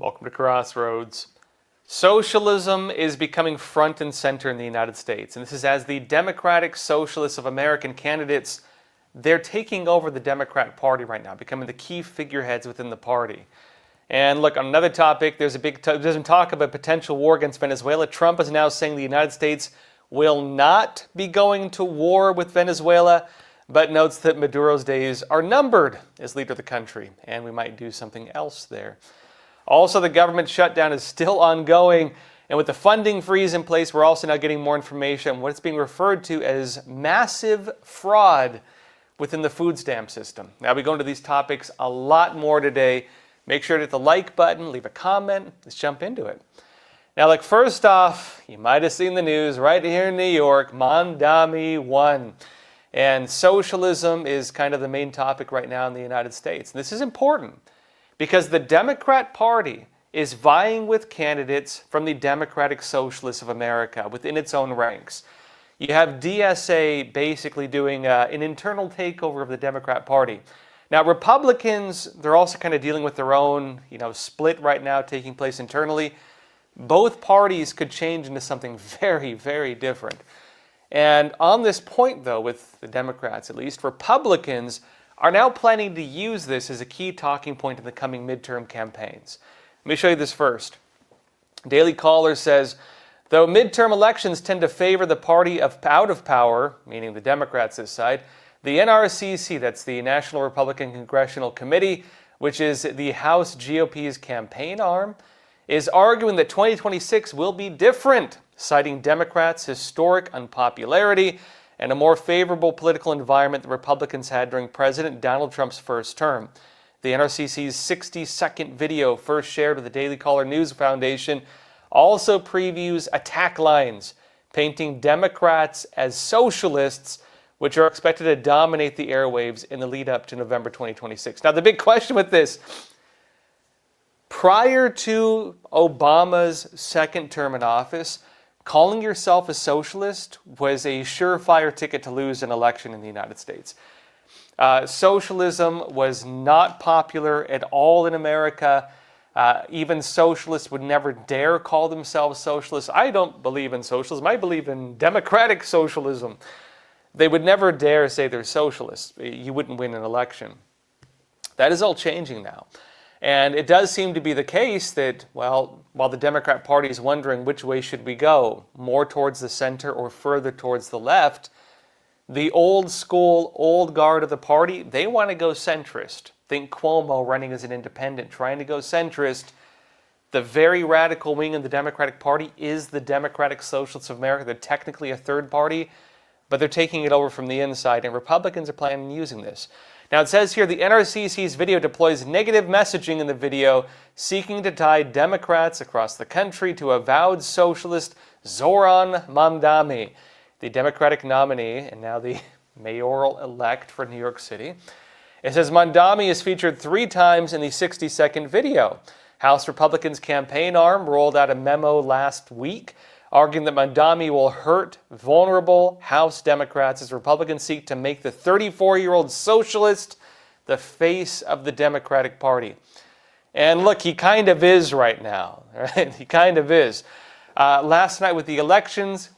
Welcome to Crossroads. Socialism is becoming front and center in the United States, and this is as the Democratic Socialists of America candidates, they're taking over the Democrat Party right now, becoming the key figureheads within the party. And look, on another topic, there's talk of a potential war against Venezuela. Trump is now saying the United States will not be going to war with Venezuela, but notes that Maduro's days are numbered as leader of the country, and we might do something else there. Also, the government shutdown is still ongoing, and with the funding freeze in place, we're also now getting more information on what's being referred to as massive fraud within the food stamp system. Now, we go into these topics a lot more today. Make sure to hit the like button, leave a comment. Let's jump into it. Now, first off, you might have seen the news right here in New York, Mamdani won. And socialism is kind of the main topic right now in the United States. And this is important because the Democrat Party is vying with candidates from the Democratic Socialists of America within its own ranks. You have DSA basically doing an internal takeover of the Democrat Party. Now, Republicans, they're also kind of dealing with their own, split right now taking place internally. Both parties could change into something very, very different. And on this point, though, with the Democrats at least, Republicans are now planning to use this as a key talking point in the coming midterm campaigns. Let me show you this first. Daily Caller says, though midterm elections tend to favor the party out of power, meaning the Democrats this side, the NRCC, that's the National Republican Congressional Committee, which is the House GOP's campaign arm, is arguing that 2026 will be different, citing Democrats' historic unpopularity and a more favorable political environment the Republicans had during President Donald Trump's first term. The NRCC's 60-second video, first shared with the Daily Caller News Foundation, also previews attack lines, painting Democrats as socialists, which are expected to dominate the airwaves in the lead up to November 2026. Now, the big question with this, prior to Obama's second term in office, calling yourself a socialist was a surefire ticket to lose an election in the United States. Socialism was not popular at all in America. Even socialists would never dare call themselves socialists. I don't believe in socialism. I believe in democratic socialism. They would never dare say they're socialists. You wouldn't win an election. That is all changing now. And it does seem to be the case that, while the Democrat Party is wondering which way should we go, more towards the center or further towards the left, the old school, old guard of the party, they want to go centrist. Think Cuomo running as an independent, trying to go centrist. The very radical wing of the Democratic Party is the Democratic Socialists of America. They're technically a third party, but they're taking it over from the inside, and Republicans are planning on using this. Now, it says here the NRCC's video deploys negative messaging in the video, seeking to tie Democrats across the country to avowed socialist Zoran Mamdani, the Democratic nominee and now the mayoral-elect for New York City. It says Mamdani is featured 3 times in the 60-second video. House Republicans' campaign arm rolled out a memo last week arguing that Mamdani will hurt vulnerable House Democrats as Republicans seek to make the 34-year-old socialist the face of the Democratic Party. And look, he kind of is right now. Right? He kind of is. Last night with the elections,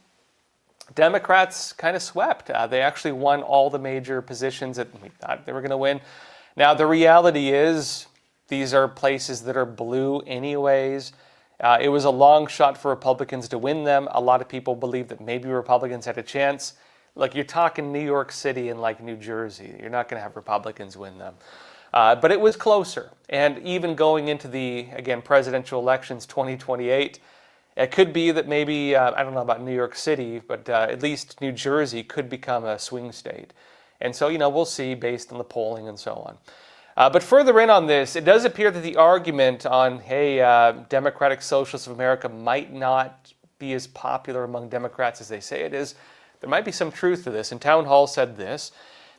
Democrats kind of swept. They actually won all the major positions that we thought they were going to win. Now, the reality is these are places that are blue anyways. It was a long shot for Republicans to win them. A lot of people believe that maybe Republicans had a chance. Look, you're talking New York City and New Jersey. You're not going to have Republicans win them. But it was closer. And even going into the, again, presidential elections 2028, it could be that maybe, I don't know about New York City, but at least New Jersey could become a swing state. And so, we'll see based on the polling and so on. But further in on this, it does appear that the argument on, hey, Democratic Socialists of America might not be as popular among Democrats as they say it is. There might be some truth to this. And Town Hall said this.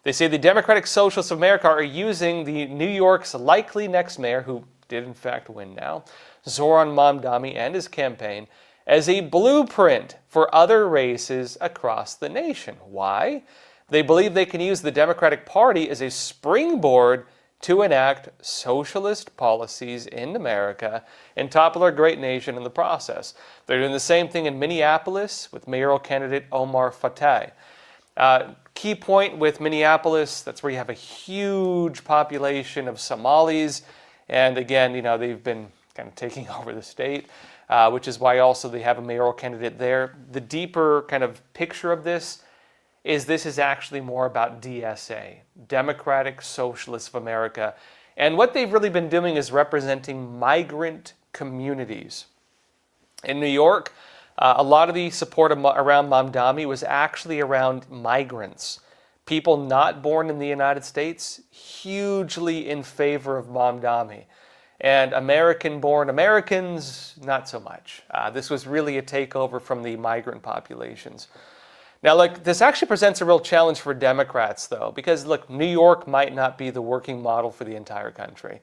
They say the Democratic Socialists of America are using the New York's likely next mayor, who did in fact win now, Zoran Mamdani and his campaign, as a blueprint for other races across the nation. Why? They believe they can use the Democratic Party as a springboard to enact socialist policies in America and topple our great nation in the process. They're doing the same thing in Minneapolis with mayoral candidate Omar Fateh. Key point with Minneapolis, that's where you have a huge population of Somalis. And again, they've been kind of taking over the state, which is why also they have a mayoral candidate there. The deeper kind of picture of this is actually more about DSA, Democratic Socialists of America. And what they've really been doing is representing migrant communities. In New York, a lot of the support around Mamdani was actually around migrants. People not born in the United States, hugely in favor of Mamdani. And American-born Americans, not so much. This was really a takeover from the migrant populations. Now, look, this actually presents a real challenge for Democrats, though, because, look, New York might not be the working model for the entire country.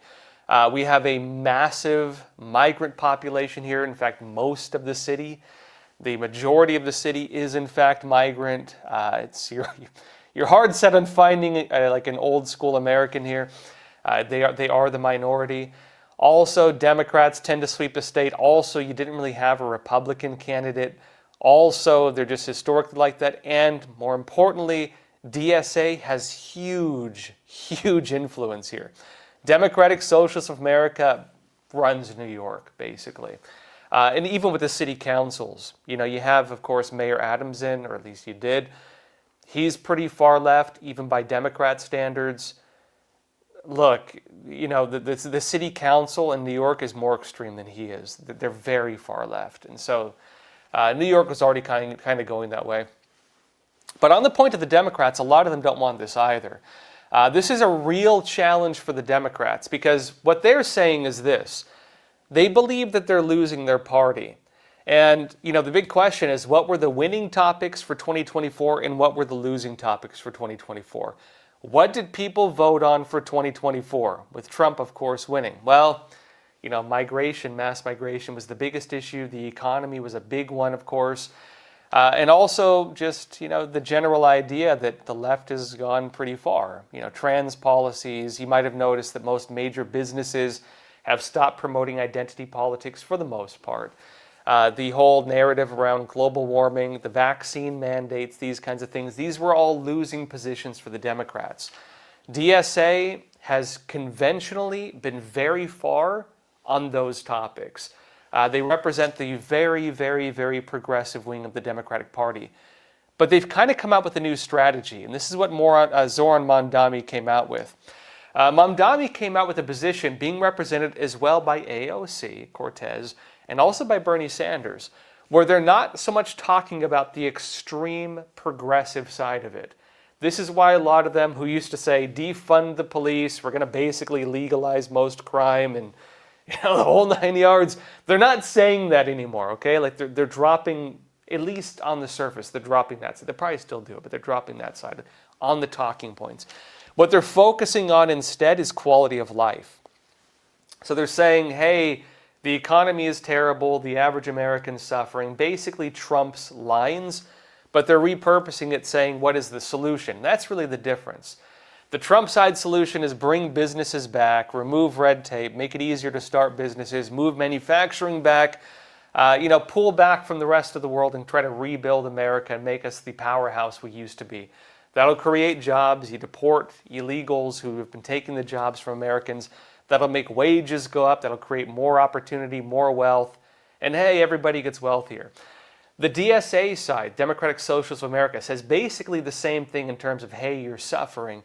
We have a massive migrant population here. In fact, most of the city, the majority of the city is, in fact, migrant. You're hard set on finding like an old-school American here. They are the minority. Also, Democrats tend to sweep the state. Also, you didn't really have a Republican candidate. Also, they're just historically like that. And more importantly, DSA has huge, huge influence here. Democratic Socialists of America runs New York, basically. And even with the city councils, you have, of course, Mayor Adamson, or at least you did. He's pretty far left, even by Democrat standards. Look, the city council in New York is more extreme than he is. They're very far left. And so New York was already kind of going that way. But on the point of the Democrats, a lot of them don't want this either. This is a real challenge for the Democrats because what they're saying is this. They believe that they're losing their party. And, the big question is, what were the winning topics for 2024 and what were the losing topics for 2024? What did people vote on for 2024? With Trump, of course, winning. Well, migration, mass migration was the biggest issue. The economy was a big one, of course. And also just, the general idea that the left has gone pretty far. Trans policies. You might have noticed that most major businesses have stopped promoting identity politics for the most part. The whole narrative around global warming, the vaccine mandates, these kinds of things, these were all losing positions for the Democrats. DSA has conventionally been very far on those topics. They represent the very, very, very progressive wing of the Democratic Party. But they've kind of come out with a new strategy, and this is what Zoran Mamdani came out with. Mamdani came out with a position being represented as well by AOC, Cortez, and also by Bernie Sanders, where they're not so much talking about the extreme progressive side of it. This is why a lot of them who used to say, defund the police, we're going to basically legalize most crime, and the whole 9 yards, they're not saying that anymore, okay? Like they're dropping, at least on the surface, they're dropping that side. They probably still do it, but they're dropping that side on the talking points. What they're focusing on instead is quality of life. So they're saying, hey, the economy is terrible, the average American's suffering, basically Trump's lines, but they're repurposing it saying, what is the solution? That's really the difference. The Trump side solution is bring businesses back, remove red tape, make it easier to start businesses, move manufacturing back, pull back from the rest of the world and try to rebuild America and make us the powerhouse we used to be. That'll create jobs. You deport illegals who have been taking the jobs from Americans. That'll make wages go up. That'll create more opportunity, more wealth. And hey, everybody gets wealthier. The DSA side, Democratic Socialists of America, says basically the same thing in terms of, hey, you're suffering.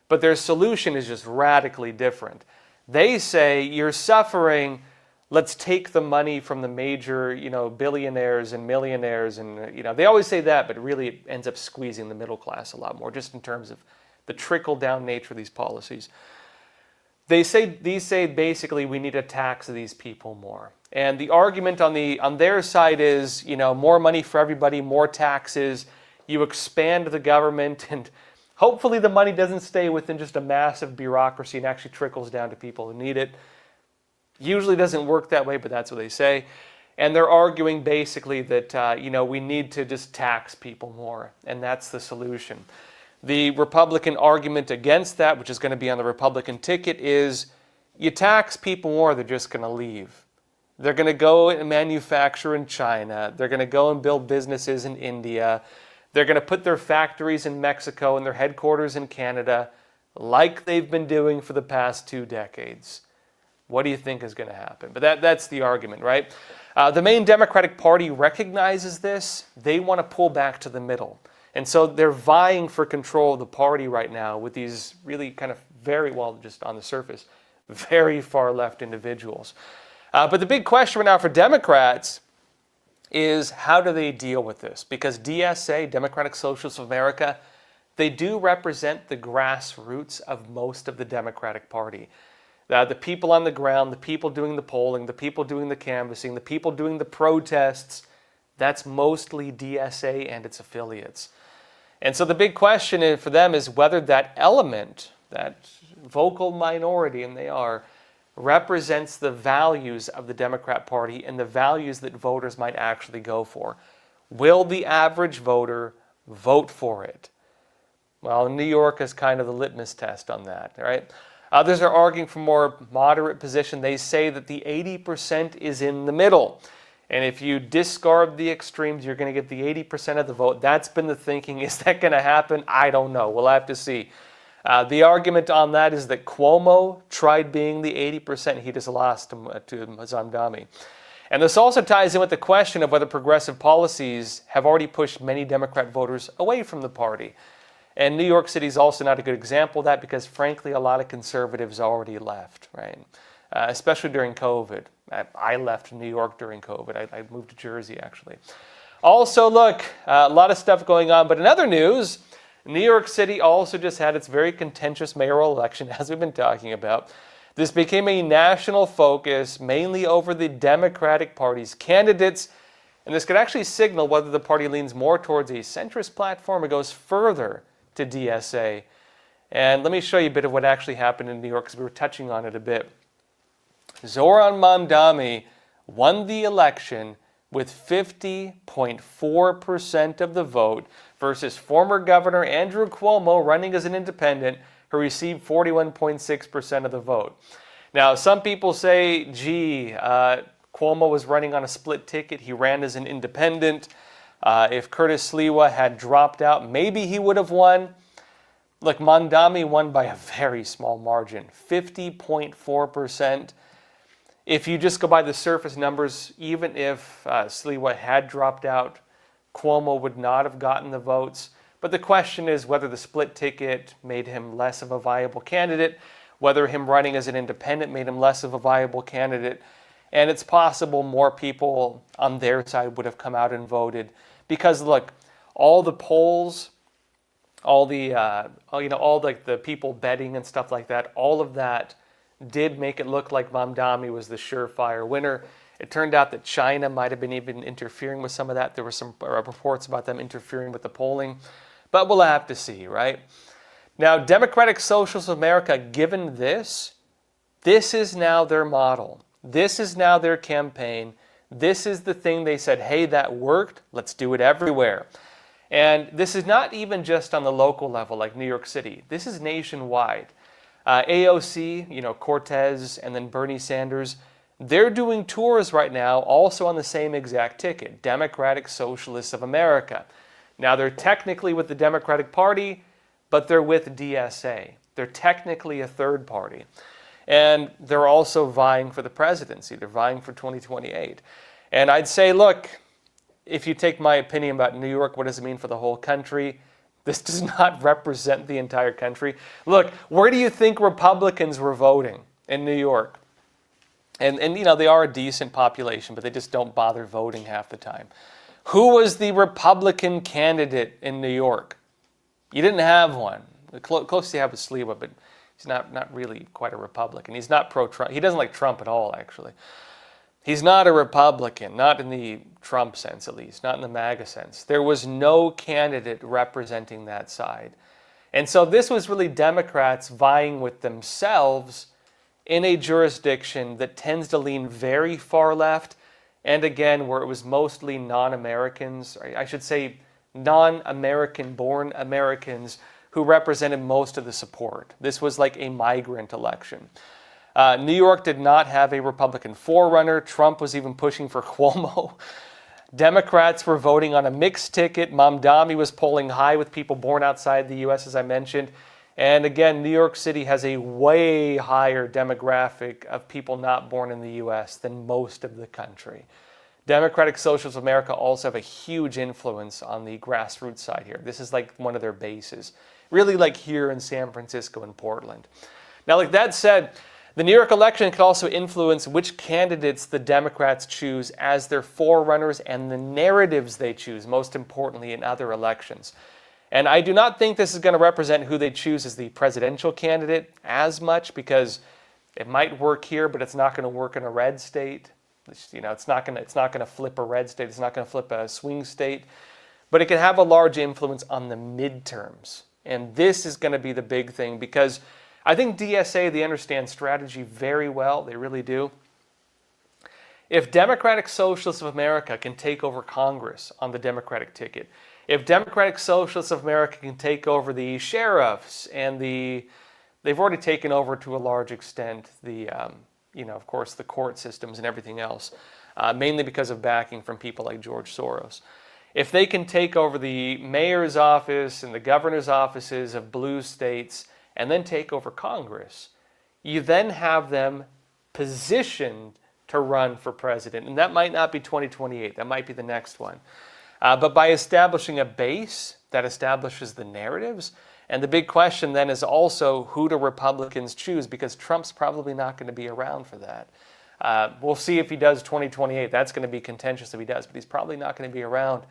But their solution is just radically different. They say, you're suffering, let's take the money from the major, billionaires and millionaires. And, they always say that, but really it ends up squeezing the middle class a lot more, just in terms of the trickle-down nature of these policies. These say basically we need to tax these people more. And the argument on their side is, more money for everybody, more taxes, you expand the government, and hopefully the money doesn't stay within just a massive bureaucracy and actually trickles down to people who need it. Usually doesn't work that way, but that's what they say. And they're arguing basically that, we need to just tax people more, and that's the solution. The Republican argument against that, which is going to be on the Republican ticket, is you tax people more, they're just going to leave. They're going to go and manufacture in China. They're going to go and build businesses in India. They're going to put their factories in Mexico and their headquarters in Canada, like they've been doing for the past 2 decades. What do you think is going to happen? But that's the argument, right? The main Democratic Party recognizes this. They want to pull back to the middle. And so they're vying for control of the party right now with these really kind of very, well, just on the surface, very far left individuals. But the big question right now for Democrats is, how do they deal with this? Because DSA, Democratic Socialists of America, they do represent the grassroots of most of the Democratic Party. The people on the ground, the people doing the polling, the people doing the canvassing, the people doing the protests, that's mostly DSA and its affiliates. And so the big question for them is whether that element, that vocal minority, and they are, represents the values of the Democrat Party and the values that voters might actually go for. Will the average voter vote for it? Well, New York is kind of the litmus test on that, right? Others are arguing for more moderate position. They say that the 80% is in the middle. And if you discard the extremes, you're going to get the 80% of the vote. That's been the thinking. Is that going to happen? I don't know. We'll have to see. The argument on that is that Cuomo tried being the 80%. He just lost to Mamdani. And this also ties in with the question of whether progressive policies have already pushed many Democrat voters away from the party. And New York City is also not a good example of that because, frankly, a lot of conservatives already left, right? Especially during COVID. I left New York during COVID. I moved to Jersey, actually. Also, look, a lot of stuff going on. But in other news, New York City also just had its very contentious mayoral election, as we've been talking about. This became a national focus, mainly over the Democratic Party's candidates. And this could actually signal whether the party leans more towards a centrist platform or goes further to DSA. And let me show you a bit of what actually happened in New York, because we were touching on it a bit. Zoran Mamdani won the election with 50.4% of the vote versus former Governor Andrew Cuomo running as an independent who received 41.6% of the vote. Now, some people say, gee, Cuomo was running on a split ticket. He ran as an independent. If Curtis Sliwa had dropped out, maybe he would have won. Look, Mamdani won by a very small margin, 50.4%. If you just go by the surface numbers, even if Sliwa had dropped out, Cuomo would not have gotten the votes. But the question is whether the split ticket made him less of a viable candidate, whether him running as an independent made him less of a viable candidate. And it's possible more people on their side would have come out and voted. Because look, all the polls, all the people betting and stuff like that, all of that did make it look like Mamdani was the surefire winner. It turned out that China might have been even interfering with some of that. There were some reports about them interfering with the polling. But we'll have to see, right? Now, Democratic Socialists of America, given this is now their model. This is now their campaign. This is the thing they said, hey, that worked. Let's do it everywhere. And this is not even just on the local level like New York City. This is nationwide. AOC, Cortez, and then Bernie Sanders, they're doing tours right now also on the same exact ticket, Democratic Socialists of America. Now, they're technically with the Democratic Party, but they're with DSA. They're technically a third party. And they're also vying for the presidency. They're vying for 2028. And I'd say, look, if you take my opinion about New York, what does it mean for the whole country? This does not represent the entire country. Look, where do you think Republicans were voting in New York? And they are a decent population, but they just don't bother voting half the time. Who was the Republican candidate in New York? You didn't have one. The closest you have is Sliwa, but he's not really quite a Republican. He's not pro-Trump. He doesn't like Trump at all, actually. He's not a Republican, not in the Trump sense at least, not in the MAGA sense. There was no candidate representing that side. And so this was really Democrats vying with themselves in a jurisdiction that tends to lean very far left, and again, where it was mostly non-Americans, I should say non-American-born Americans who represented most of the support. This was like a migrant election. New York did not have a Republican forerunner. Trump was even pushing for Cuomo. Democrats were voting on a mixed ticket. Mamdani was polling high with people born outside the U.S., as I mentioned. And again, New York City has a way higher demographic of people not born in the U.S. than most of the country. Democratic Socialists of America also have a huge influence on the grassroots side here. This is like one of their bases, really like here in San Francisco and Portland. Now, like that said, the New York election could also influence which candidates the Democrats choose as their forerunners and the narratives they choose, most importantly, in other elections. And I do not think this is going to represent who they choose as the presidential candidate as much, because it might work here, but it's not going to work in a red state. It's not going to flip a red state. It's not going to flip a swing state. But it can have a large influence on the midterms. And this is going to be the big thing, because I think DSA, they understand strategy very well. They really do. If Democratic Socialists of America can take over Congress on the Democratic ticket, if Democratic Socialists of America can take over the sheriffs and they've already taken over to a large extent of course, the court systems and everything else, mainly because of backing from people like George Soros. If they can take over the mayor's office and the governor's offices of blue states and then take over Congress, you then have them positioned to run for president. And that might not be 2028. That might be the next one. But by establishing a base that establishes the narratives, and the big question then is also who do Republicans choose, because Trump's probably not going to be around for that. We'll see if he does 2028. That's going to be contentious if he does, but he's probably not going to be around.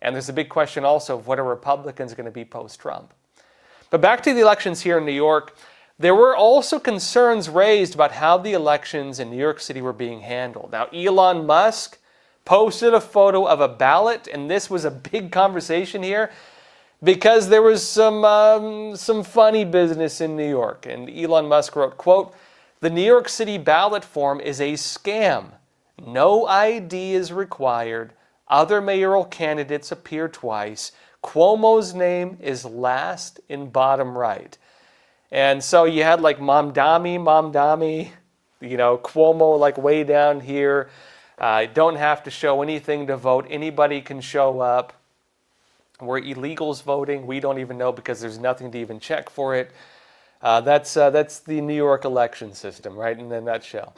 And there's a big question also of what are Republicans going to be post-Trump. But back to the elections here in New York, there were also concerns raised about how the elections in New York City were being handled. Now, Elon Musk posted a photo of a ballot, and this was a big conversation here because there was some funny business in New York. And Elon Musk wrote, quote, "The New York City ballot form is a scam. No ID is required. Other mayoral candidates appear twice. Cuomo's name is last in bottom right." And so you had like Mamdani, Cuomo like way down here. Don't have to show anything to vote. Anybody can show up. Were illegals voting? We don't even know because there's nothing to even check for it. That's the New York election system, right, in a nutshell.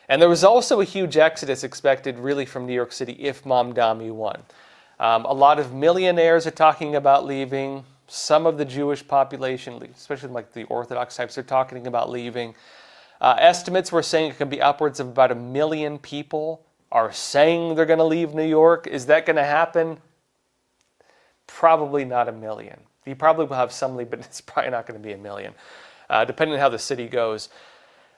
And there was also a huge exodus expected really from New York City if Mamdani won. A lot of millionaires are talking about leaving. Some of the Jewish population, especially like the Orthodox types, are talking about leaving. Estimates were saying it can be upwards of about 1 million people are saying they're going to leave New York. Is that going to happen? Probably not 1 million. You probably will have some leave, but it's probably not going to be 1 million, depending on how the city goes.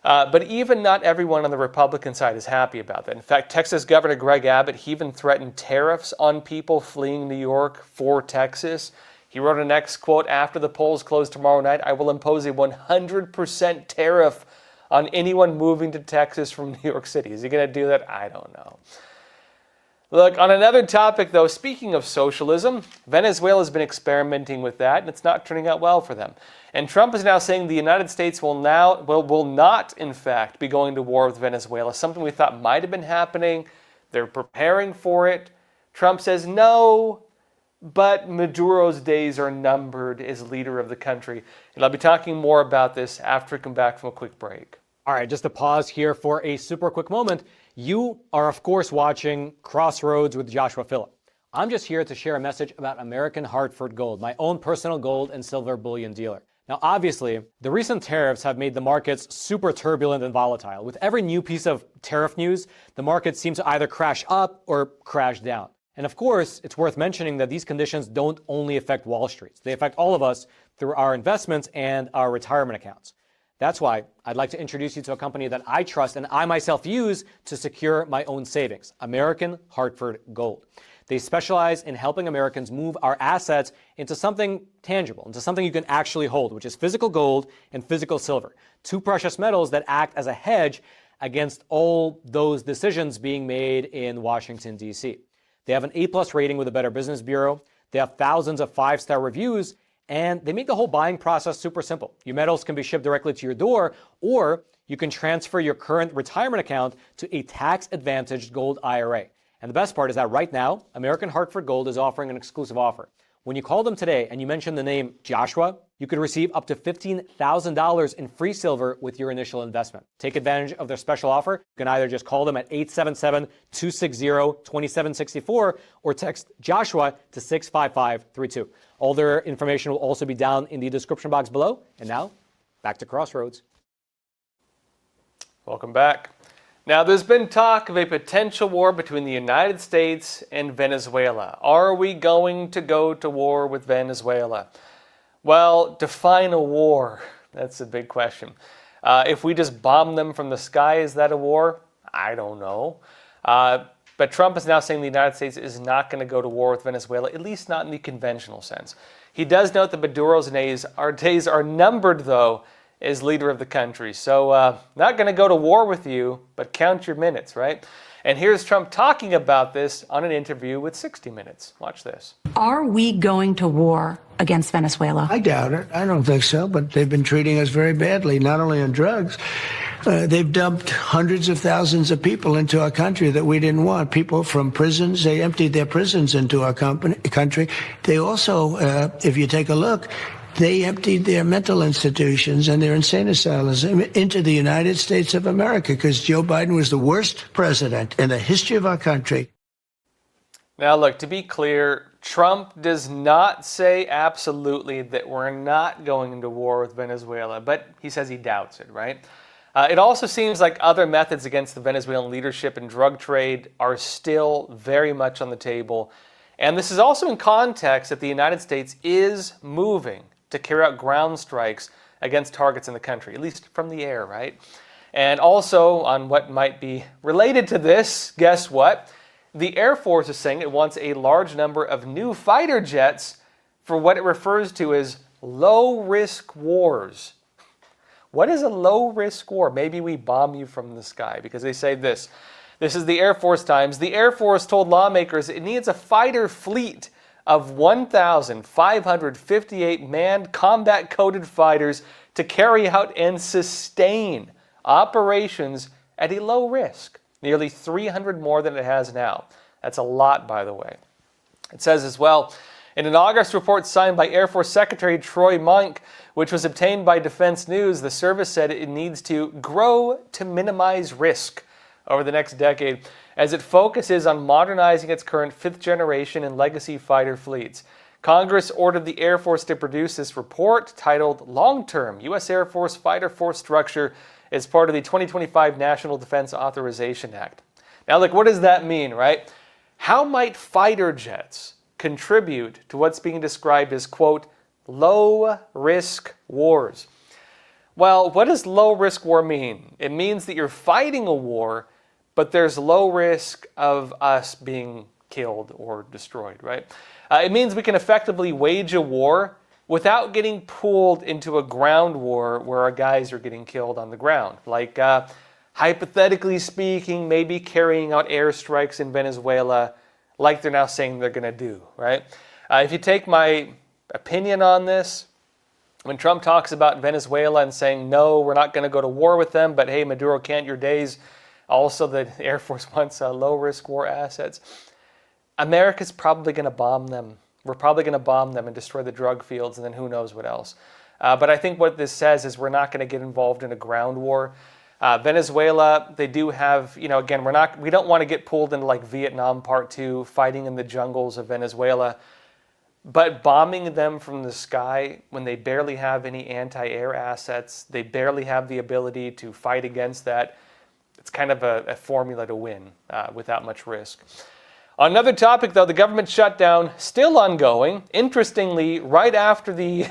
But even not everyone on the Republican side is happy about that. In fact, Texas Governor Greg Abbott, he even threatened tariffs on people fleeing New York for Texas. He wrote a next quote, "After the polls close tomorrow night, I will impose a 100% tariff on anyone moving to Texas from New York City." Is he going to do that? I don't know. Look, on another topic though, speaking of socialism, Venezuela has been experimenting with that, and it's not turning out well for them. And Trump is now saying the United States will not, in fact, be going to war with Venezuela, something we thought might have been happening. They're preparing for it. Trump says no, but Maduro's days are numbered as leader of the country. And I'll be talking more about this after we come back from a quick break. All right, just to pause here for a super quick moment. You are, of course, watching Crossroads with Joshua Philipp. I'm just here to share a message about American Hartford Gold, my own personal gold and silver bullion dealer. Now, obviously, the recent tariffs have made the markets super turbulent and volatile. With every new piece of tariff news, the markets seem to either crash up or crash down. And of course, it's worth mentioning that these conditions don't only affect Wall Street. They affect all of us through our investments and our retirement accounts. That's why I'd like to introduce you to a company that I trust and I myself use to secure my own savings, American Hartford Gold. They specialize in helping Americans move our assets into something tangible, into something you can actually hold, which is physical gold and physical silver, two precious metals that act as a hedge against all those decisions being made in Washington, D.C. They have an A+ rating with the Better Business Bureau. They have thousands of 5-star reviews, And they make the whole buying process super simple. Your metals can be shipped directly to your door, or you can transfer your current retirement account to a tax-advantaged gold IRA. And the best part is that right now, American Hartford Gold is offering an exclusive offer. When you call them today and you mention the name Joshua, you could receive up to $15,000 in free silver with your initial investment. Take advantage of their special offer. You can either just call them at 877-260-2764 or text Joshua to 65532. All their information will also be down in the description box below. And now, back to Crossroads. Welcome back. Now, there's been talk of a potential war between the United States and Venezuela. Are we going to go to war with Venezuela? Well, define a war. That's a big question. If we just bomb them from the sky, is that a war? I don't know. But Trump is now saying the United States is not going to go to war with Venezuela, at least not in the conventional sense. He does note that Maduro's days are numbered, though, as leader of the country. So not going to go to war with you, but count your minutes, right? And here's Trump talking about this on an interview with 60 Minutes. Watch this. Are we going to war against Venezuela? I doubt it. I don't think so, but they've been treating us very badly, not only on drugs. They've dumped hundreds of thousands of people into our country that we didn't want. People from prisons, they emptied their prisons into our country. They also, if you take a look, they emptied their mental institutions and their insane asylums into the United States of America because Joe Biden was the worst president in the history of our country. Now, look, to be clear, Trump does not say absolutely that we're not going into war with Venezuela, but he says he doubts it, right? It also seems like other methods against the Venezuelan leadership and drug trade are still very much on the table. And this is also in context that the United States is moving to carry out ground strikes against targets in the country, at least from the air, right? And also, on what might be related to this, guess what? The Air Force is saying it wants a large number of new fighter jets for what it refers to as low-risk wars. What is a low-risk war? Maybe we bomb you from the sky, because they say this. This is the Air Force Times. The Air Force told lawmakers it needs a fighter fleet of 1,558 manned combat-coded fighters to carry out and sustain operations at a low risk, nearly 300 more than it has now. That's a lot, by the way. It says as well, in an August report signed by Air Force Secretary Troy Monk, which was obtained by Defense News, the service said it needs to grow to minimize risk over the next decade as it focuses on modernizing its current fifth-generation and legacy fighter fleets. Congress ordered the Air Force to produce this report titled Long-Term U.S. Air Force Fighter Force Structure as part of the 2025 National Defense Authorization Act. Now, look, what does that mean, right? How might fighter jets contribute to what's being described as, quote, low-risk wars? Well, what does low-risk war mean? It means that you're fighting a war, but there's low risk of us being killed or destroyed, right? It means we can effectively wage a war without getting pulled into a ground war where our guys are getting killed on the ground. Like, hypothetically speaking, maybe carrying out airstrikes in Venezuela like they're now saying they're going to do, right? If you take my opinion on this, when Trump talks about Venezuela and saying, no, we're not going to go to war with them, but hey, Maduro, can't your days. Also, the Air Force wants low-risk war assets. America's probably going to bomb them. We're probably going to bomb them and destroy the drug fields, and then who knows what else. But I think what this says is we're not going to get involved in a ground war. Venezuela, they do have, again, we don't want to get pulled into like Vietnam Part 2, fighting in the jungles of Venezuela. But bombing them from the sky when they barely have any anti-air assets, they barely have the ability to fight against that, it's kind of a formula to win without much risk. On another topic, though, the government shutdown still ongoing. Interestingly, right after the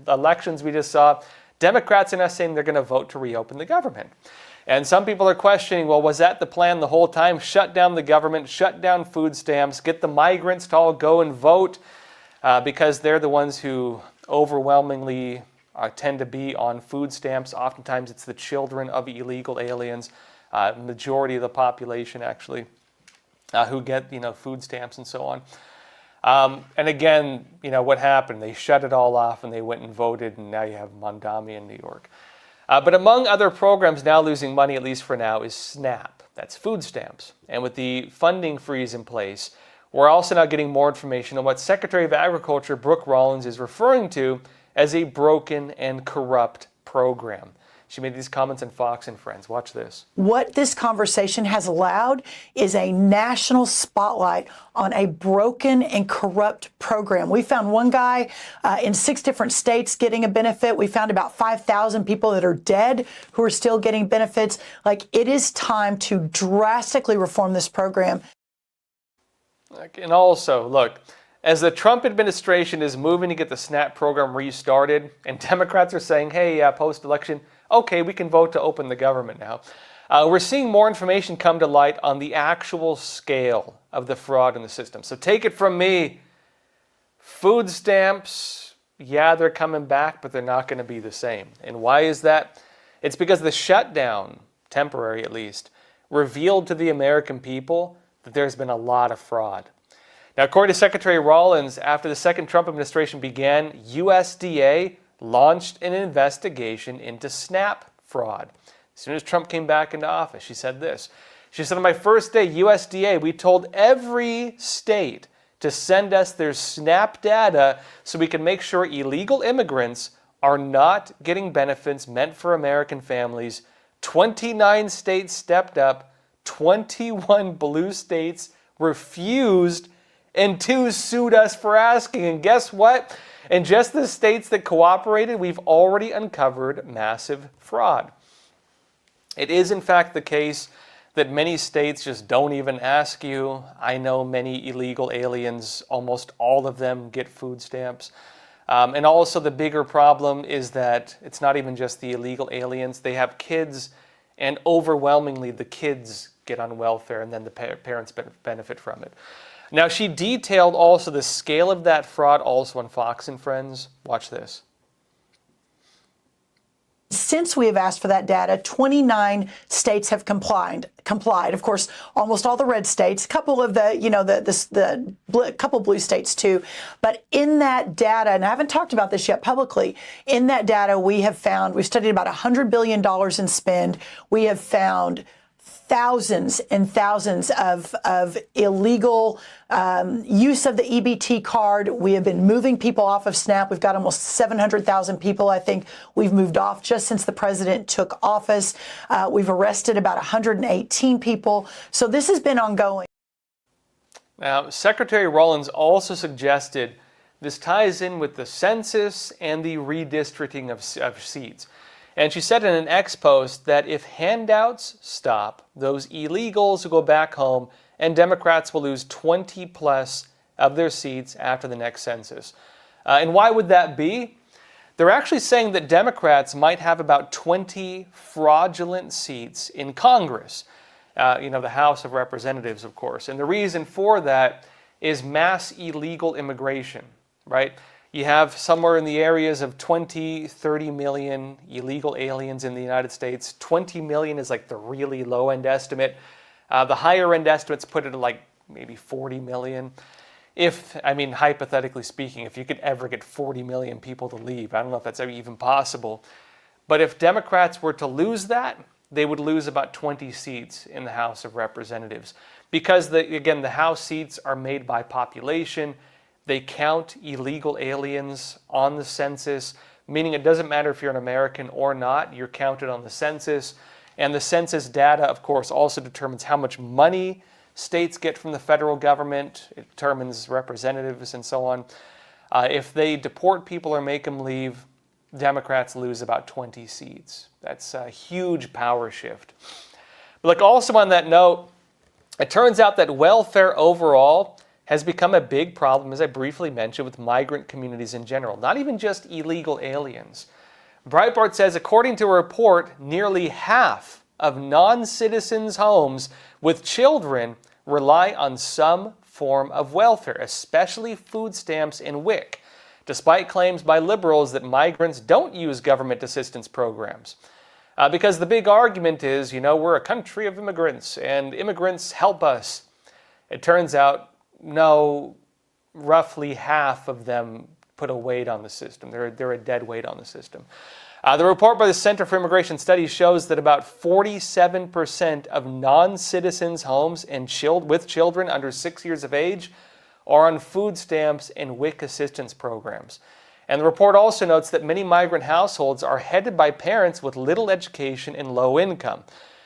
elections we just saw, Democrats are now saying they're going to vote to reopen the government. And some people are questioning, well, was that the plan the whole time? Shut down the government, shut down food stamps, get the migrants to all go and vote because they're the ones who overwhelmingly tend to be on food stamps. Oftentimes it's the children of illegal aliens. Majority of the population actually who get food stamps and so on. And again, what happened? They shut it all off and they went and voted, and now you have Mondami in New York. But among other programs now losing money, at least for now, is SNAP. That's food stamps. And with the funding freeze in place, we're also now getting more information on what Secretary of Agriculture Brooke Rollins is referring to as a broken and corrupt program. She made these comments on Fox and Friends. Watch this. What this conversation has allowed is a national spotlight on a broken and corrupt program. We found one guy in 6 different states getting a benefit. We found about 5,000 people that are dead who are still getting benefits. It is time to drastically reform this program. And also, look, as the Trump administration is moving to get the SNAP program restarted, and Democrats are saying, hey, post-election, okay, we can vote to open the government now. We're seeing more information come to light on the actual scale of the fraud in the system. So take it from me. Food stamps, yeah, they're coming back, but they're not going to be the same. And why is that? It's because the shutdown, temporary at least, revealed to the American people that there's been a lot of fraud. Now, according to Secretary Rollins, after the second Trump administration began, USDA launched an investigation into SNAP fraud. As soon as Trump came back into office, she said this. She said, on my first day, USDA, we told every state to send us their SNAP data so we can make sure illegal immigrants are not getting benefits meant for American families. 29 states stepped up, 21 blue states refused, and 2 sued us for asking. And guess what? In just the states that cooperated, we've already uncovered massive fraud. It is, in fact, the case that many states just don't even ask you. I know many illegal aliens, almost all of them get food stamps. And also the bigger problem is that it's not even just the illegal aliens. They have kids, and overwhelmingly the kids get on welfare, and then the parents benefit from it. Now, she detailed also the scale of that fraud also on Fox and Friends. Watch this. Since we have asked for that data, 29 states have complied. Of course, almost all the red states, a couple of couple blue states too. But in that data, and I haven't talked about this yet publicly, in that data we've studied about $100 billion in spend. We have found thousands and thousands of illegal use of the EBT card. We have been moving people off of SNAP. We've got almost 700,000 people, I think, we've moved off just since the president took office. We've arrested about 118 people. So this has been ongoing. Now, Secretary Rollins also suggested this ties in with the census and the redistricting of seats. And she said in an X post that if handouts stop, those illegals will go back home and Democrats will lose 20 plus of their seats after the next census. And why would that be? They're actually saying that Democrats might have about 20 fraudulent seats in Congress, the House of Representatives, of course. And the reason for that is mass illegal immigration, right? You have somewhere in the areas of 20, 30 million illegal aliens in the United States. 20 million is like the really low-end estimate. The higher-end estimates put it at like maybe 40 million. Hypothetically speaking, if you could ever get 40 million people to leave, I don't know if that's ever even possible. But if Democrats were to lose that, they would lose about 20 seats in the House of Representatives. Because, the House seats are made by population. They count illegal aliens on the census, meaning it doesn't matter if you're an American or not, you're counted on the census. And the census data, of course, also determines how much money states get from the federal government. It determines representatives and so on. If they deport people or make them leave, Democrats lose about 20 seats. That's a huge power shift. But also on that note, it turns out that welfare overall has become a big problem, as I briefly mentioned, with migrant communities in general, not even just illegal aliens. Breitbart says, according to a report, nearly half of non-citizens' homes with children rely on some form of welfare, especially food stamps and WIC, despite claims by liberals that migrants don't use government assistance programs. Because the big argument is, we're a country of immigrants and immigrants help us. It turns out, no, roughly half of them put a weight on the system. They're a dead weight on the system. The report by the Center for Immigration Studies shows that about 47% of non-citizens' homes and with children under 6 years of age are on food stamps and WIC assistance programs. And the report also notes that many migrant households are headed by parents with little education and low income.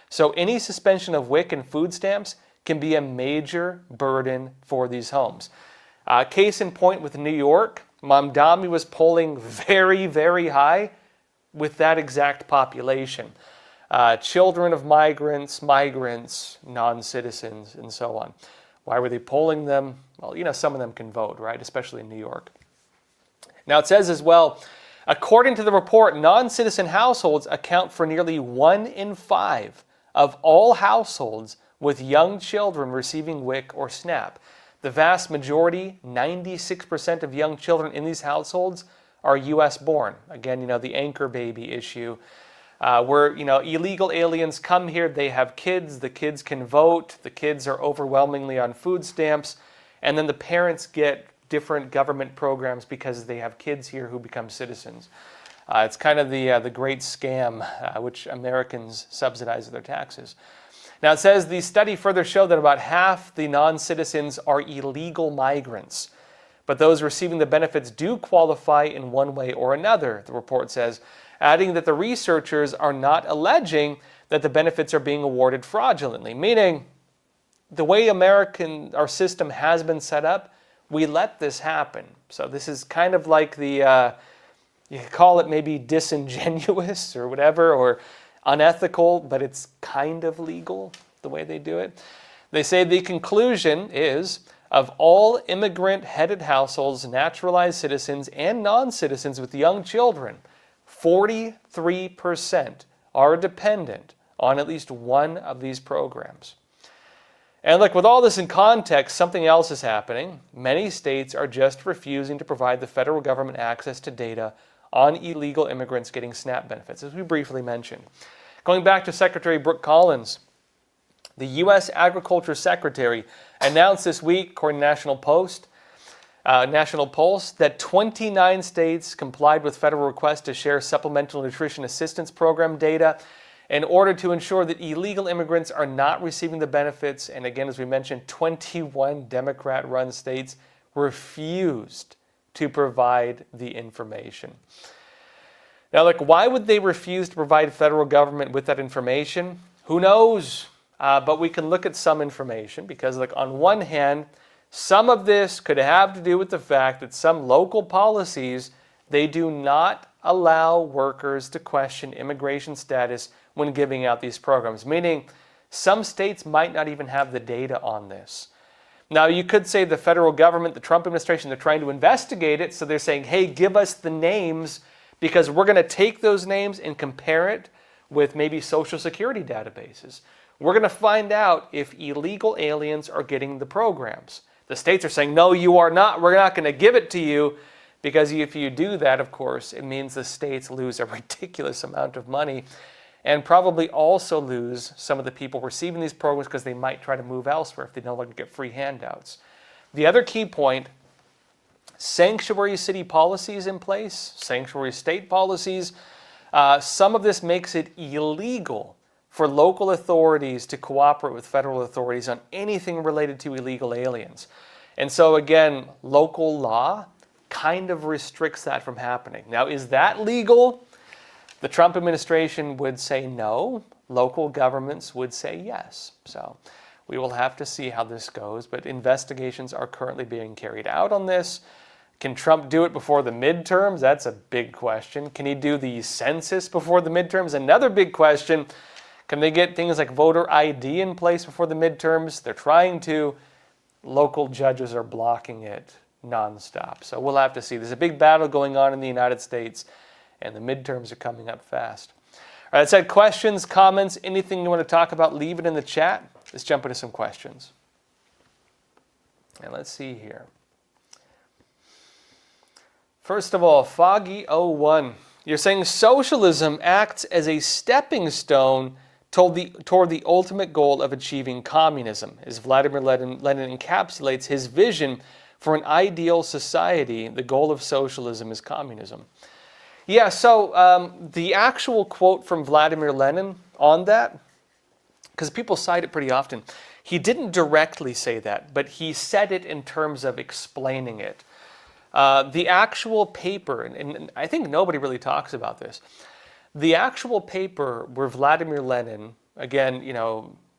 So any suspension of WIC and food stamps can be a major burden for these homes. Case in point with New York, Mamdani was polling very, very high with that exact population. Children of migrants, non-citizens, and so on. Why were they polling them? Well, some of them can vote, right? Especially in New York. Now it says as well, according to the report, non-citizen households account for nearly 1 in 5 of all households with young children receiving WIC or SNAP. The vast majority, 96% of young children in these households are U.S. born. Again, the anchor baby issue, where, illegal aliens come here, they have kids, the kids can vote, the kids are overwhelmingly on food stamps, and then the parents get different government programs because they have kids here who become citizens. It's kind of the great scam which Americans subsidize with their taxes. Now it says the study further showed that about half the non-citizens are illegal migrants, but those receiving the benefits do qualify in one way or another, the report says, adding that the researchers are not alleging that the benefits are being awarded fraudulently, meaning the way our system has been set up, we let this happen. So this is kind of like the, you could call it maybe disingenuous or whatever, or unethical, but it's kind of legal the way they do it. They say the conclusion is, of all immigrant-headed households, naturalized citizens, and non-citizens with young children, 43% are dependent on at least one of these programs. And look, with all this in context, something else is happening. Many states are just refusing to provide the federal government access to data on illegal immigrants getting SNAP benefits, as we briefly mentioned. Going back to Secretary Brooke Collins, the U.S. Agriculture Secretary announced this week, according to National Pulse, that 29 states complied with federal requests to share supplemental nutrition assistance program data in order to ensure that illegal immigrants are not receiving the benefits. And again, as we mentioned, 21 Democrat-run states refused to provide the information. Now, look, why would they refuse to provide federal government with that information? Who knows? But we can look at some information because, like, on one hand, some of this could have to do with the fact that some local policies, they do not allow workers to question immigration status when giving out these programs, meaning some states might not even have the data on this. Now, you could say the federal government, the Trump administration, they're trying to investigate it, so they're saying, hey, give us the names because we're going to take those names and compare it with maybe Social Security databases. We're going to find out if illegal aliens are getting the programs. The states are saying, no, you are not. We're not going to give it to you because if you do that, of course, it means the states lose a ridiculous amount of money and probably also lose some of the people receiving these programs because they might try to move elsewhere if they no longer get free handouts. The other key point, sanctuary city policies in place, sanctuary state policies, some of this makes it illegal for local authorities to cooperate with federal authorities on anything related to illegal aliens. And so again, local law kind of restricts that from happening. Now, is that legal? The Trump administration would say no. Local governments would say yes. So we will have to see how this goes, but investigations are currently being carried out on this. Can Trump do it before the midterms? That's a big question. Can he do the census before the midterms? Another big question. Can they get things like voter ID in place before the midterms? They're trying to. Local judges are blocking it nonstop. So we'll have to see. There's a big battle going on in the United States, and the midterms are coming up fast. All right, that said, questions, comments, anything you want to talk about, leave it in the chat. Let's jump into some questions. And let's see here. First of all, Foggy01, you're saying socialism acts as a stepping stone toward the ultimate goal of achieving communism, as Vladimir Lenin encapsulates his vision For an ideal society, the goal of socialism is communism. Yeah, so the actual quote from Vladimir Lenin on that, because people cite it pretty often, he didn't directly say that, but he said it in terms of explaining it. The actual paper, and I think nobody really talks about this, the actual paper where Vladimir Lenin, again,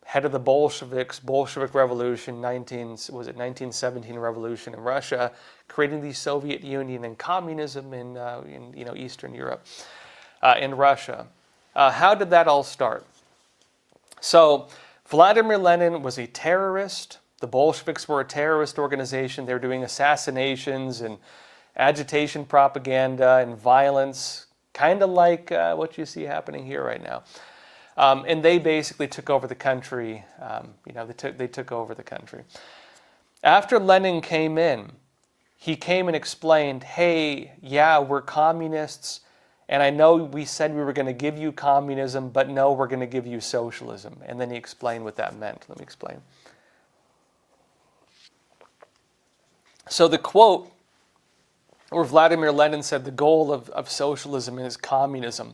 head of the Bolsheviks, Bolshevik Revolution, 1917 revolution in Russia, creating the Soviet Union and communism in Eastern Europe, in Russia. How did that all start? So Vladimir Lenin was a terrorist. The Bolsheviks were a terrorist organization. They were doing assassinations and agitation propaganda and violence, kind of like what you see happening here right now. And they basically took over the country. They took over the country. After Lenin came in, he came and explained, hey, yeah, we're communists, and I know we said we were going to give you communism, but no, we're going to give you socialism. And then he explained what that meant. Let me explain. So the quote where Vladimir Lenin said the goal of socialism is communism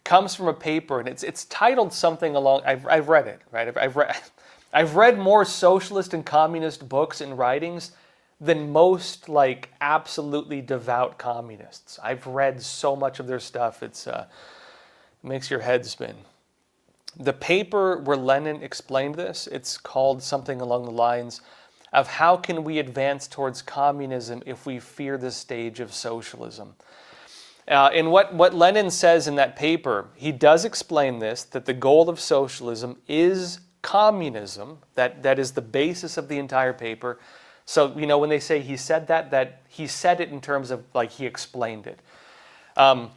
comes from a paper, and it's titled something along. I've read it, right? I've read more socialist and communist books and writings than most absolutely devout communists. I've read so much of their stuff. It makes your head spin. The paper where Lenin explained this, it's called something along the lines of how can we advance towards communism if we fear the stage of socialism. And what Lenin says in that paper, he does explain this, that the goal of socialism is communism. That is the basis of the entire paper. So, when they say he said that he said it in terms of he explained it. But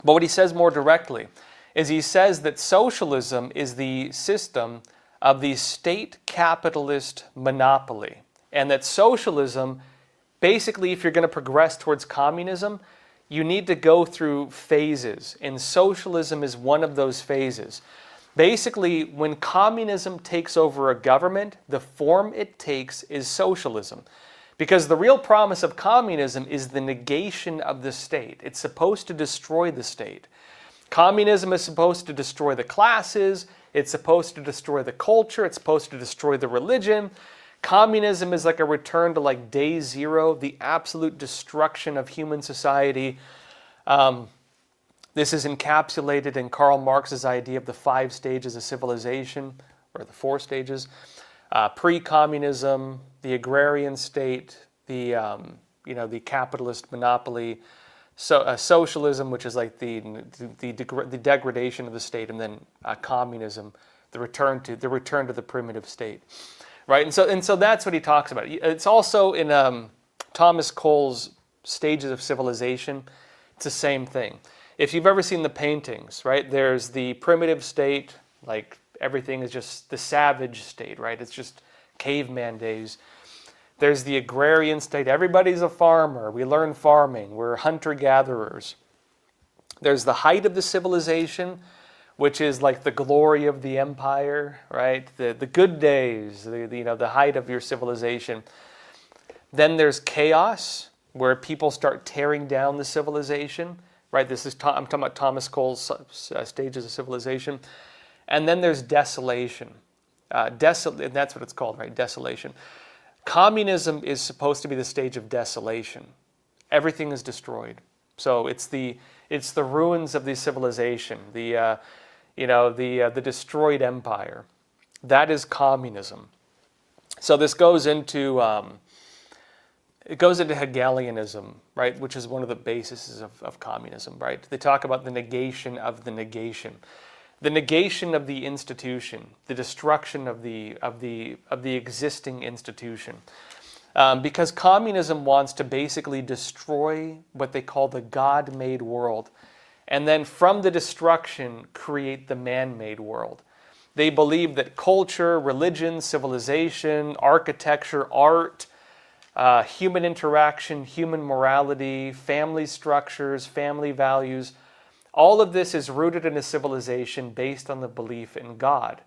what he says more directly is he says that socialism is the system of the state capitalist monopoly. And that socialism, basically, if you're going to progress towards communism, you need to go through phases, and socialism is one of those phases. Basically, when communism takes over a government, the form it takes is socialism. Because the real promise of communism is the negation of the state. It's supposed to destroy the state. Communism is supposed to destroy the classes, it's supposed to destroy the culture, it's supposed to destroy the religion. Communism is like a return to day zero, the absolute destruction of human society. This is encapsulated in Karl Marx's idea of the 5 stages of civilization, or the 4 stages. Pre-communism, the agrarian state, the capitalist monopoly, socialism, which is the degradation of the state, and then communism, the return to the primitive state. Right, and so that's what he talks about. It's also in Thomas Cole's Stages of Civilization. It's the same thing. If you've ever seen the paintings, right, there's the primitive state, everything is just the savage state, right? It's just caveman days. There's the agrarian state. Everybody's a farmer. We learn farming. We're hunter-gatherers. There's the height of the civilization, which is the glory of the empire, right? The good days, the height of your civilization. Then there's chaos, where people start tearing down the civilization, right? I'm talking about Thomas Cole's Stages of Civilization. And then there's desolation. And that's what it's called, right? Desolation. Communism is supposed to be the stage of desolation. Everything is destroyed. So it's the ruins of the civilization, the destroyed empire. That is communism. So this goes into Hegelianism, right, which is one of the bases of communism, right? They talk about the negation of the negation, the negation of the institution, the destruction of the existing institution, because communism wants to basically destroy what they call the God-made world. And then from the destruction, create the man-made world. They believe that culture, religion, civilization, architecture, art, human interaction, human morality, family structures, family values, all of this is rooted in a civilization based on the belief in God.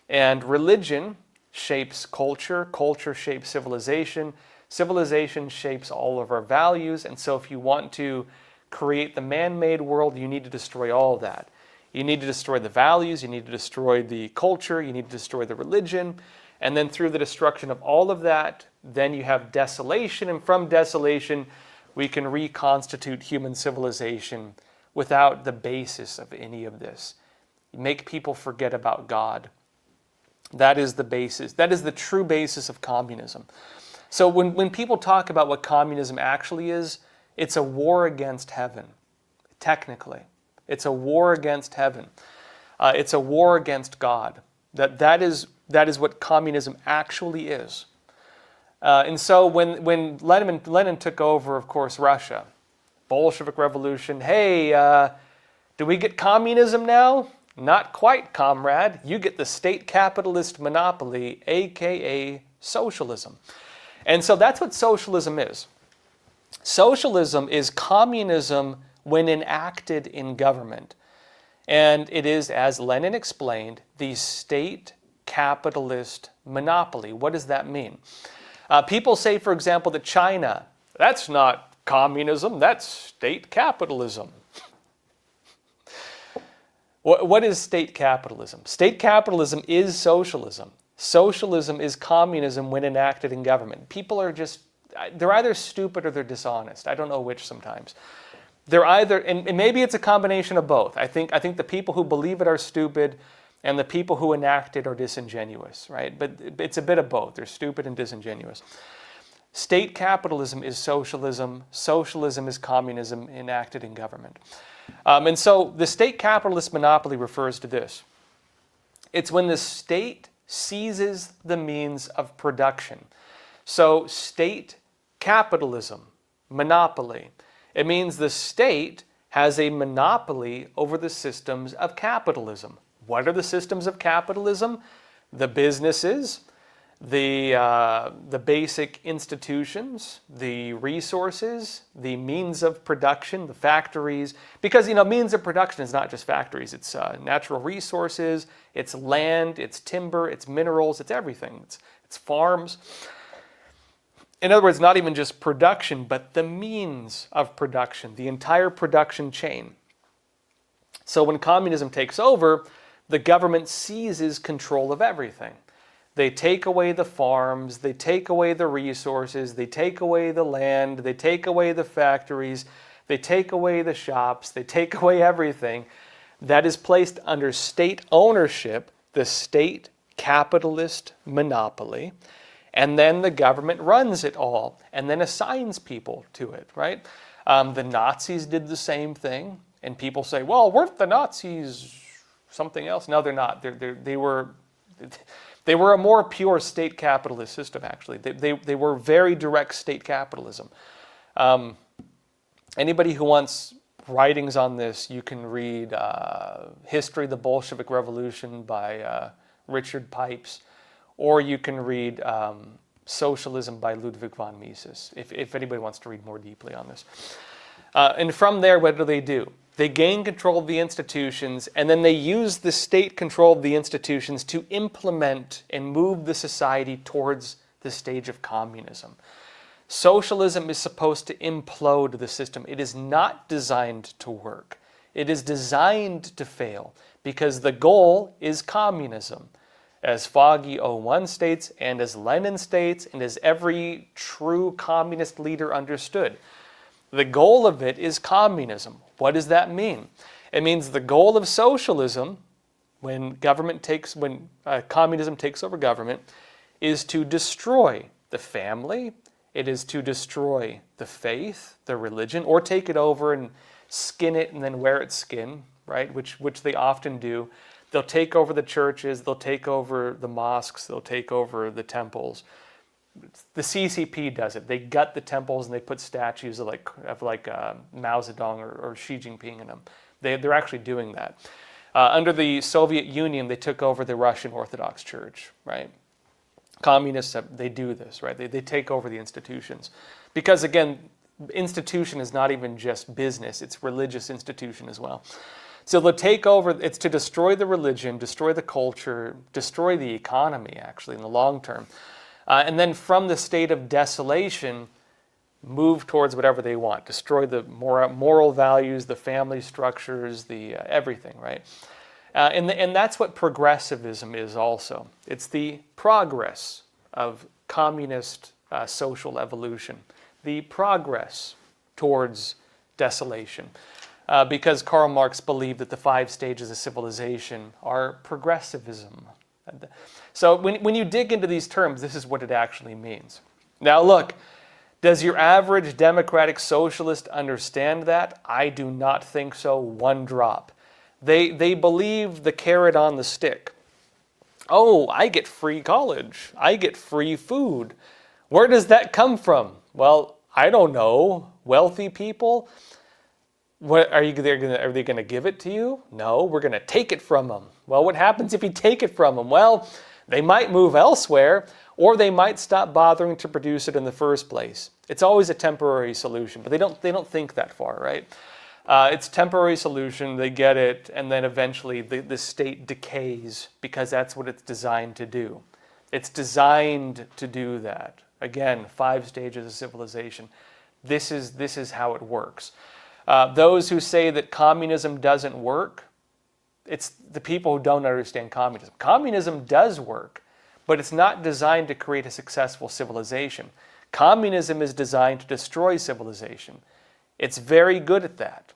And religion shapes culture, culture shapes civilization, Civilization shapes all of our values, and so if you want to create the man-made world, you need to destroy all of that. You need to destroy the values, you need to destroy the culture, you need to destroy the religion, and then through the destruction of all of that, then you have desolation, and from desolation, we can reconstitute human civilization without the basis of any of this. Make people forget about God. That is the basis. That is the true basis of communism. So when people talk about what communism actually is, it's a war against heaven, technically. It's a war against heaven. It's a war against God. That is what communism actually is. And so when Lenin took over, of course, Russia, Bolshevik Revolution, hey, do we get communism now? Not quite, comrade. You get the state capitalist monopoly, aka socialism. And so that's what socialism is. Socialism is communism when enacted in government. And it is, as Lenin explained, the state capitalist monopoly. What does that mean? People say, for example, that China, that's not communism, that's state capitalism. What is state capitalism? State capitalism is socialism. Socialism is communism when enacted in government. People are they're either stupid or they're dishonest. I don't know which sometimes. They're either, and maybe it's a combination of both. I think the people who believe it are stupid and the people who enact it are disingenuous, right? But it's a bit of both. They're stupid and disingenuous. State capitalism is socialism. Socialism is communism enacted in government. And so the state capitalist monopoly refers to this. It's when the state seizes the means of production. So state capitalism, monopoly. It means the state has a monopoly over the systems of capitalism. What are the systems of capitalism? The businesses, the basic institutions, the resources, the means of production, the factories. Because, means of production is not just factories. It's natural resources, it's land, it's timber, it's minerals, it's everything. It's farms. In other words, not even just production, but the means of production, the entire production chain. So when communism takes over, the government seizes control of everything. They take away the farms, they take away the resources, they take away the land, they take away the factories, they take away the shops, they take away everything that is placed under state ownership, the state capitalist monopoly, and then the government runs it all and then assigns people to it, right? The Nazis did the same thing, and people say, well, weren't the Nazis something else? No, they're not. They were a more pure state capitalist system, actually. They were very direct state capitalism. Anybody who wants writings on this, you can read History of the Bolshevik Revolution by Richard Pipes, or you can read Socialism by Ludwig von Mises, if anybody wants to read more deeply on this. And from there, what do? They gain control of the institutions, and then they use the state control of the institutions to implement and move the society towards the stage of communism. Socialism is supposed to implode the system. It is not designed to work. It is designed to fail because the goal is communism. As Foggy 01 states, and as Lenin states, and as every true communist leader understood. The goal of it is communism. What does that mean? It means the goal of socialism, when communism takes over government, is to destroy the family, it is to destroy the faith, the religion, or take it over and skin it and then wear its skin, right? Which they often do. They'll take over the churches, they'll take over the mosques, they'll take over the temples. The CCP does it. They gut the temples and they put statues of Mao Zedong or Xi Jinping in them. They're actually doing that. Under the Soviet Union, they took over the Russian Orthodox Church, right? Communists, they do this, right? They take over the institutions. Because again, institution is not even just business, it's religious institution as well. So they'll take over, it's to destroy the religion, destroy the culture, destroy the economy actually in the long term. And then from the state of desolation, move towards whatever they want, destroy the moral values, the family structures, the everything, right? And that's what progressivism is also. It's the progress of communist social evolution, the progress towards desolation. Because Karl Marx believed that the 5 stages of civilization are progressivism. So when you dig into these terms, this is what it actually means. Now look, does your average democratic socialist understand that? I do not think so, one drop. They believe the carrot on the stick. Oh, I get free college. I get free food. Where does that come from? Well, I don't know. Wealthy people? What are they going to give it to you? No, we're going to take it from them. Well, what happens if you take it from them? Well, they might move elsewhere, or they might stop bothering to produce it in the first place. It's always a temporary solution, but they don't think that far, right? It's a temporary solution, they get it, and then eventually the state decays because that's what it's designed to do. It's designed to do that. Again, 5 stages of civilization. This is how it works. Those who say that communism doesn't work, it's the people who don't understand communism. Communism does work, but it's not designed to create a successful civilization. Communism is designed to destroy civilization. It's very good at that.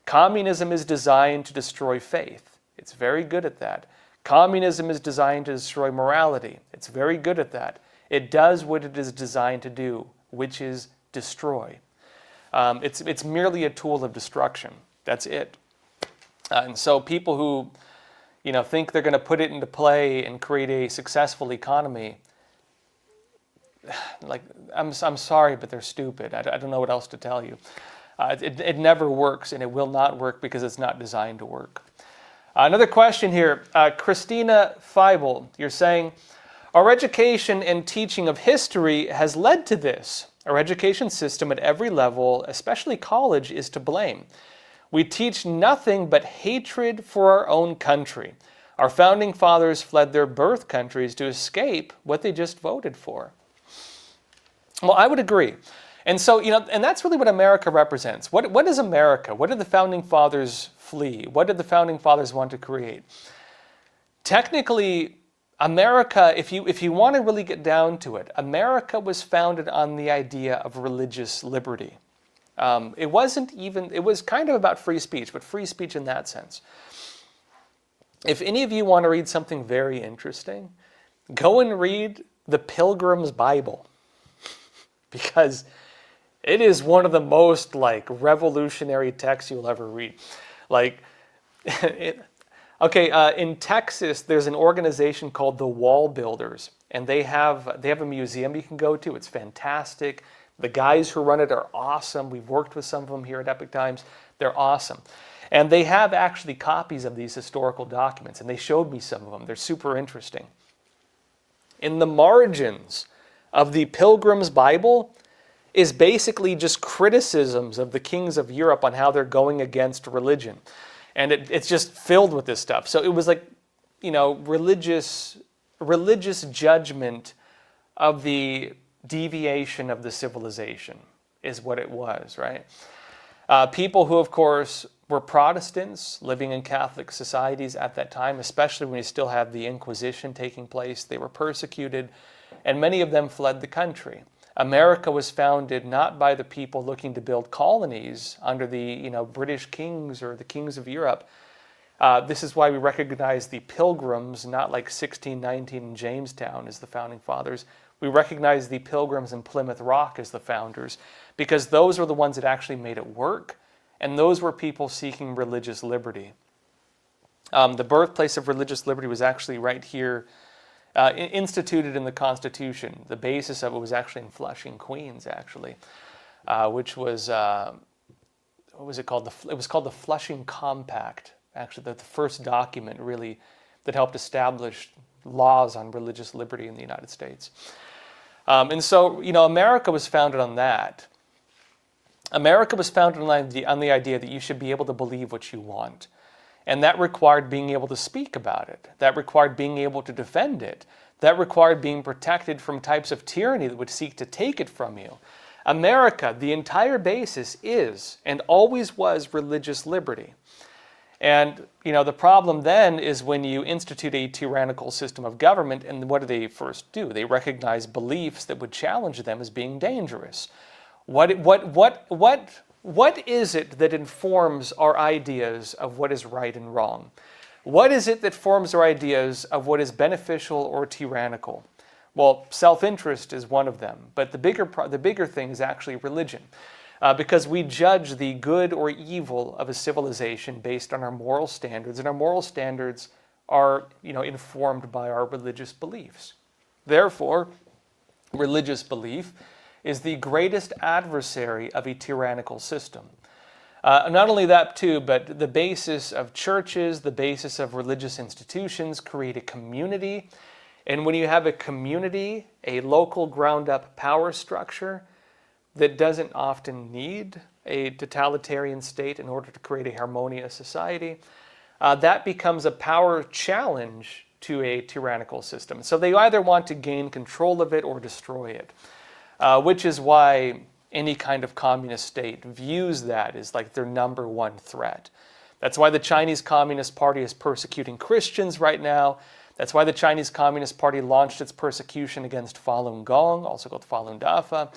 Communism is designed to destroy faith. It's very good at that. Communism is designed to destroy morality. It's very good at that. It does what it is designed to do, which is destroy. It's merely a tool of destruction. That's it. And so people who, think they're going to put it into play and create a successful economy, like I'm sorry, but they're stupid. I don't know what else to tell you. It never works, and it will not work because it's not designed to work. Another question here, Christina Feibel, you're saying, our education and teaching of history has led to this. Our education system at every level, especially college, is to blame. We teach nothing but hatred for our own country. Our founding fathers fled their birth countries to escape what they just voted for. Well, I would agree. And so, and that's really what America represents. What is America? What did the founding fathers flee? What did the founding fathers want to create? Technically, America, if you want to really get down to it, America was founded on the idea of religious liberty. It was kind of about free speech, but free speech in that sense. If any of you want to read something very interesting, go and read the Pilgrim's Bible, because it is one of the most revolutionary texts you'll ever read. In Texas, there's an organization called the Wall Builders, and they have a museum you can go to. It's fantastic. The guys who run it are awesome. We've worked with some of them here at Epoch Times. They're awesome. And they have actually copies of these historical documents, and they showed me some of them. They're super interesting. In the margins of the Pilgrim's Bible is basically just criticisms of the kings of Europe on how they're going against religion. And it's just filled with this stuff. So it was religious judgment of the deviation of the civilization is what it was, right? People who, of course, were Protestants living in Catholic societies at that time, especially when you still have the Inquisition taking place, they were persecuted, and many of them fled the country. America was founded not by the people looking to build colonies under the British kings or the kings of Europe. This is why we recognize the Pilgrims, not like 1619 in Jamestown as the founding fathers. We recognize the Pilgrims in Plymouth Rock as the founders, because those were the ones that actually made it work, and those were people seeking religious liberty. The birthplace of religious liberty was actually right here, instituted in the Constitution. The basis of it was actually in Flushing, Queens, actually, which was, what was it called? It was called the Flushing Compact, actually, the first document really that helped establish laws on religious liberty in the United States. And so, America was founded on that. America was founded on the idea that you should be able to believe what you want. And that required being able to speak about it. That required being able to defend it. That required being protected from types of tyranny that would seek to take it from you. America, the entire basis is and always was religious liberty. And, the problem then is when you institute a tyrannical system of government, and what do they first do? They recognize beliefs that would challenge them as being dangerous. What is it that informs our ideas of what is right and wrong? What is it that forms our ideas of what is beneficial or tyrannical? Well, self-interest is one of them, but the bigger thing is actually religion. Because we judge the good or evil of a civilization based on our moral standards, and our moral standards are, informed by our religious beliefs. Therefore, religious belief is the greatest adversary of a tyrannical system. Not only that too, but the basis of churches, the basis of religious institutions create a community. And when you have a community, a local ground-up power structure, that doesn't often need a totalitarian state in order to create a harmonious society, that becomes a power challenge to a tyrannical system. So they either want to gain control of it or destroy it, which is why any kind of communist state views that as like their number one threat. That's why the Chinese Communist Party is persecuting Christians right now. That's why the Chinese Communist Party launched its persecution against Falun Gong, also called Falun Dafa.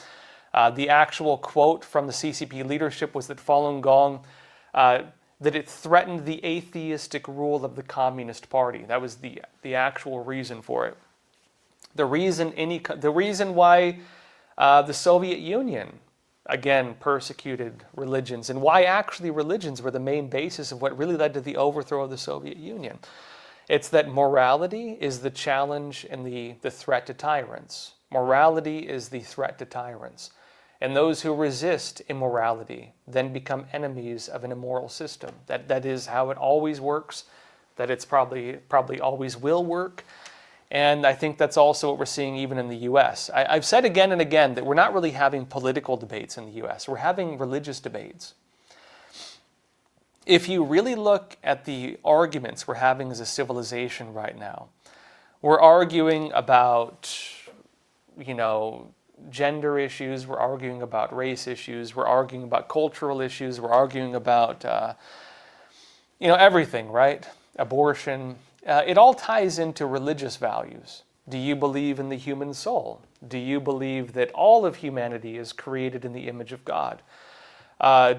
The actual quote from the CCP leadership was that Falun Gong, that it threatened the atheistic rule of the Communist Party. That was the actual reason for it. The reason why the Soviet Union, again, persecuted religions, and why actually religions were the main basis of what really led to the overthrow of the Soviet Union. It's that morality is the challenge and the threat to tyrants. Morality is the threat to tyrants. And those who resist immorality then become enemies of an immoral system. That is how it always works, that it's probably always will work. And I think that's also what we're seeing even in the U.S. I've said again and again that we're not really having political debates in the U.S. We're having religious debates. If you really look at the arguments we're having as a civilization right now, we're arguing about, gender issues, we're arguing about race issues, we're arguing about cultural issues, we're arguing about, everything, right? Abortion. It all ties into religious values. Do you believe in the human soul? Do you believe that all of humanity is created in the image of God?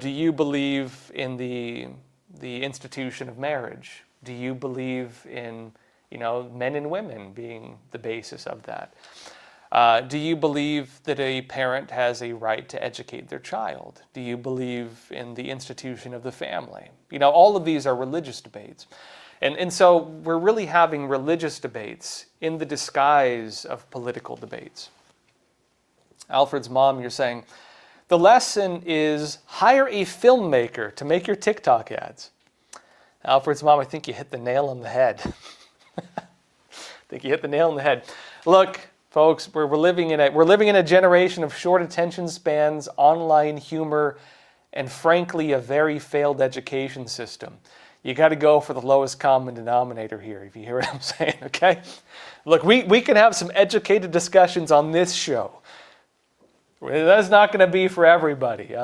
Do you believe in the institution of marriage? Do you believe in, men and women being the basis of that? Do you believe that a parent has a right to educate their child? Do you believe in the institution of the family? All of these are religious debates. And so we're really having religious debates in the disguise of political debates. Alfred's mom, you're saying, the lesson is hire a filmmaker to make your TikTok ads. Alfred's mom, I think you hit the nail on the head. Look, folks, we're living in a generation of short attention spans, online humor, and frankly, a very failed education system. You got to go for the lowest common denominator here, if you hear what I'm saying, okay? Look, we can have some educated discussions on this show. That's not going to be for everybody.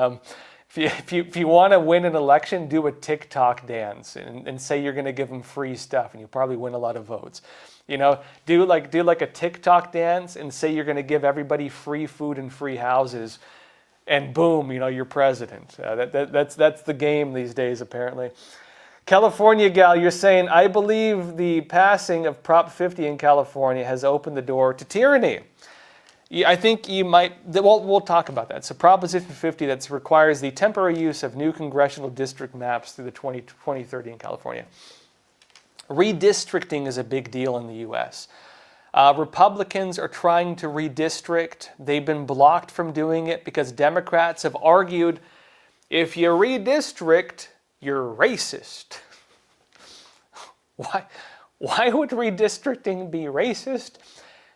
If you want to win an election, do a TikTok dance and say you're going to give them free stuff, and you'll probably win a lot of votes. Do like a TikTok dance and say you're going to give everybody free food and free houses, and boom, you're president. That's the game these days, apparently. California gal, you're saying, I believe the passing of Prop 50 in California has opened the door to tyranny. I think you might, we'll talk about that. So Proposition 50 that requires the temporary use of new congressional district maps through the 2030 in California. Redistricting is a big deal in the U.S. Republicans are trying to redistrict. They've been blocked from doing it because Democrats have argued, if you redistrict, you're racist. Why would redistricting be racist?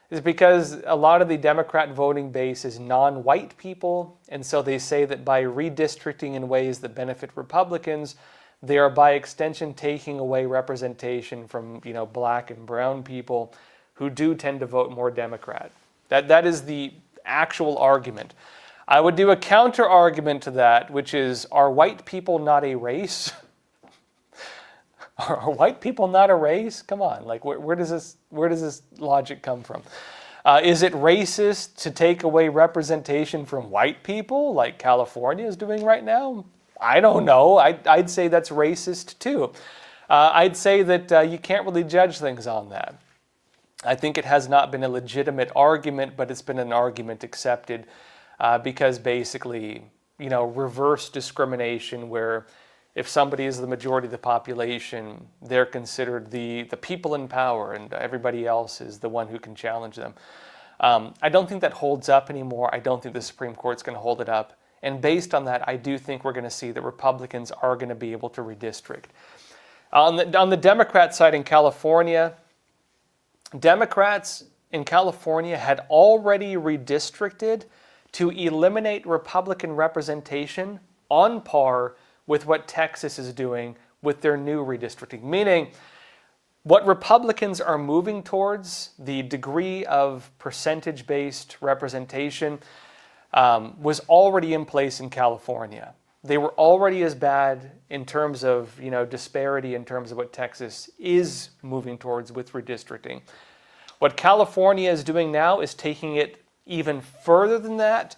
It's because a lot of the Democrat voting base is non-white people, and so they say that by redistricting in ways that benefit Republicans, they are by extension taking away representation from black and brown people who do tend to vote more Democrat. That is the actual argument. I would do a counter argument to that, which is, are white people not a race? Are white people not a race? Come on, like where does this logic come from? Is it racist to take away representation from white people, like California is doing right now? I don't know. I'd say that's racist too. I'd say that you can't really judge things on that. I think it has not been a legitimate argument, but it's been an argument accepted because basically, reverse discrimination, where if somebody is the majority of the population, they're considered the people in power and everybody else is the one who can challenge them. I don't think that holds up anymore. I don't think the Supreme Court's going to hold it up. And based on that, I do think we're going to see that Republicans are going to be able to redistrict. On the Democrat side in California, Democrats in California had already redistricted to eliminate Republican representation on par with what Texas is doing with their new redistricting. Meaning, what Republicans are moving towards, the degree of percentage-based representation, was already in place in California. They were already as bad in terms of disparity in terms of what Texas is moving towards with redistricting. What California is doing now is taking it even further than that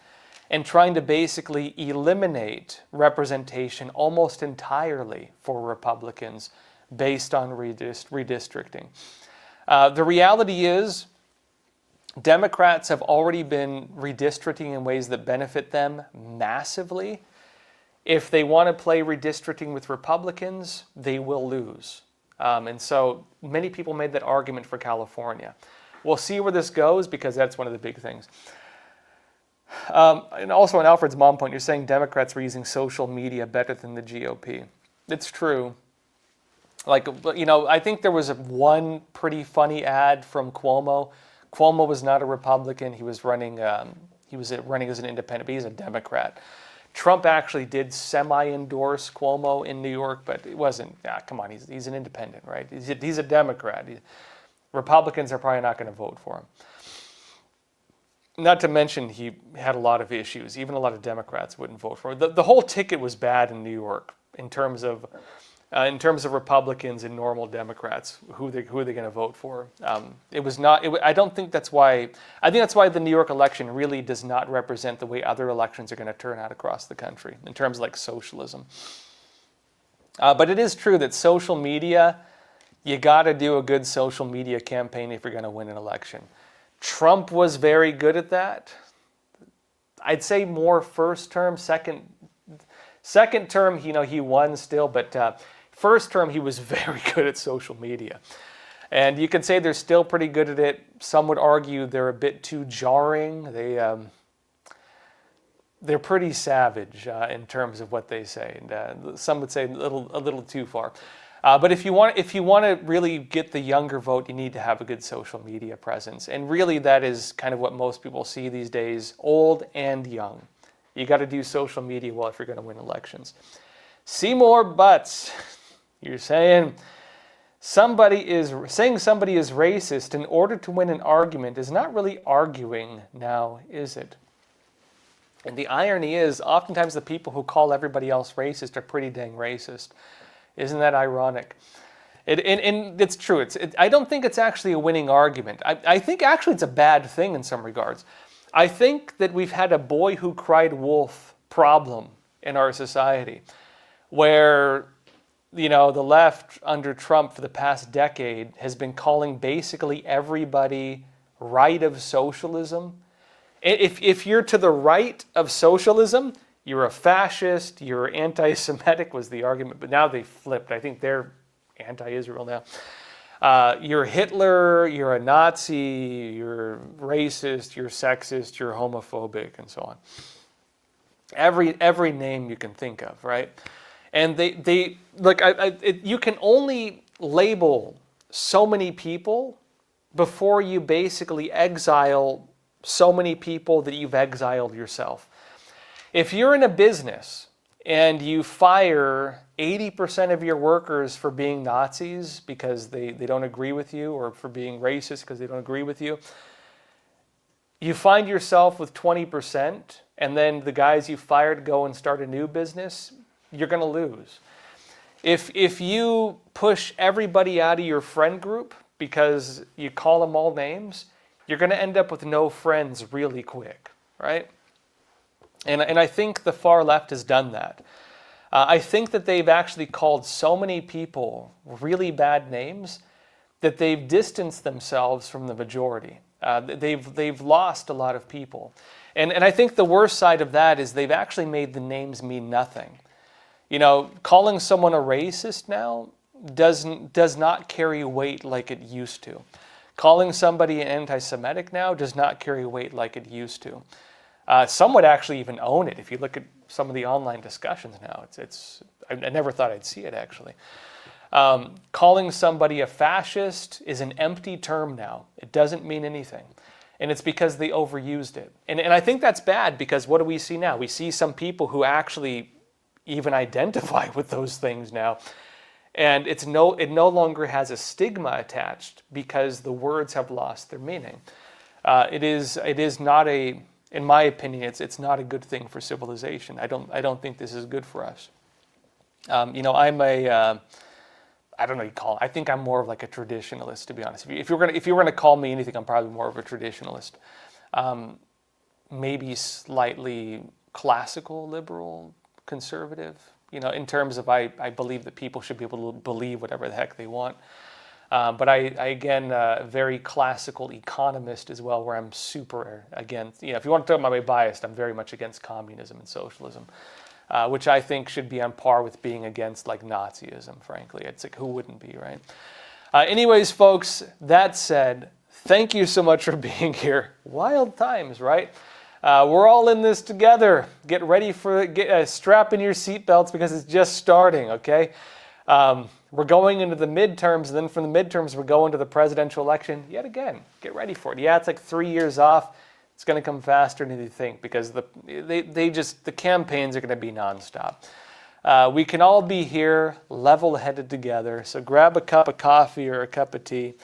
and trying to basically eliminate representation almost entirely for Republicans based on redistricting. The reality is Democrats have already been redistricting in ways that benefit them massively. If they want to play redistricting with Republicans, they will lose. And so many people made that argument for California. We'll see where this goes because that's one of the big things. And also on Alfred's mom point, you're saying Democrats were using social media better than the GOP. It's true. I think there was one pretty funny ad from Cuomo. Cuomo was not a Republican. He was running as an independent, but he's a Democrat. Trump actually did semi-endorse Cuomo in New York, but it wasn't, come on, he's an independent, right? He's a Democrat. Republicans are probably not going to vote for him. Not to mention he had a lot of issues. Even a lot of Democrats wouldn't vote for him. The whole ticket was bad in New York in terms of Republicans and normal Democrats, who they're going to vote for. It was not. I don't think that's why. I think that's why the New York election really does not represent the way other elections are going to turn out across the country in terms of like socialism. But it is true that social media, you got to do a good social media campaign if you're going to win an election. Trump was very good at that. I'd say more first term, second term, he won still, but first term he was very good at social media. And you could say they're still pretty good at it. Some would argue they're a bit too jarring. They're pretty savage in terms of what they say, and some would say a little too far. But if you want to really get the younger vote, you need to have a good social media presence. And really that is kind of what most people see these days, old and young. You got to do social media well if you're going to win elections. Seymour Butts, you're saying somebody is racist in order to win an argument is not really arguing now, is it? And the irony is, oftentimes the people who call everybody else racist are pretty dang racist. Isn't that ironic? And it's true. I don't think it's actually a winning argument. I think actually it's a bad thing in some regards. I think that we've had a boy who cried wolf problem in our society where, the left under Trump for the past decade has been calling basically everybody right of socialism. If you're to the right of socialism, you're a fascist, you're anti-Semitic was the argument, but now they flipped. I think they're anti-Israel now. You're Hitler, you're a Nazi, you're racist, you're sexist, you're homophobic, and so on. Every name you can think of, right? And they look. You can only label so many people before you basically exile so many people that you've exiled yourself. If you're in a business and you fire 80% of your workers for being Nazis because they don't agree with you, or for being racist because they don't agree with you, you find yourself with 20%, and then the guys you fired go and start a new business, you're going to lose. If you push everybody out of your friend group because you call them all names, you're going to end up with no friends really quick, right? And I think the far left has done that. I think that they've actually called so many people really bad names that they've distanced themselves from the majority. They've lost a lot of people. And I think the worst side of that is they've actually made the names mean nothing. You know, calling someone a racist now does not carry weight like it used to. Calling somebody anti-Semitic now does not carry weight like it used to. Some would actually even own it. If you look at some of the online discussions now, I never thought I'd see it actually. Calling somebody a fascist is an empty term now. It doesn't mean anything. And it's because they overused it. And I think that's bad, because what do we see now? We see some people who actually even identify with those things now. And it no longer has a stigma attached because the words have lost their meaning. It is not in my opinion, it's not a good thing for civilization. I don't think this is good for us. You know, I'm I don't know what you call it. I think I'm more of like a traditionalist, to be honest. If you were gonna call me anything, I'm probably more of a traditionalist. Maybe slightly classical, liberal, conservative. You know, in terms of I believe that people should be able to believe whatever the heck they want. But I again, very classical economist as well, where I'm super against, you know, if you want to talk about my bias, I'm very much against communism and socialism, which I think should be on par with being against like Nazism, frankly. It's like, who wouldn't be, right? Anyways, folks, that said, thank you so much for being here. Wild times, right? We're all in this together. Get ready for strap in your seatbelts because it's just starting, okay? We're going into the midterms, and then from the midterms, we're going to the presidential election yet again. Get ready for it. Yeah, it's like 3 years off. It's going to come faster than you think, because the campaigns are going to be nonstop. We can all be here level-headed together, so grab a cup of coffee or a cup of tea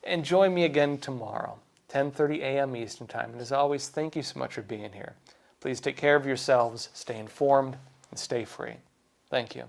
and join me again tomorrow, 10:30 a.m. Eastern Time. And as always, thank you so much for being here. Please take care of yourselves, stay informed, and stay free. Thank you.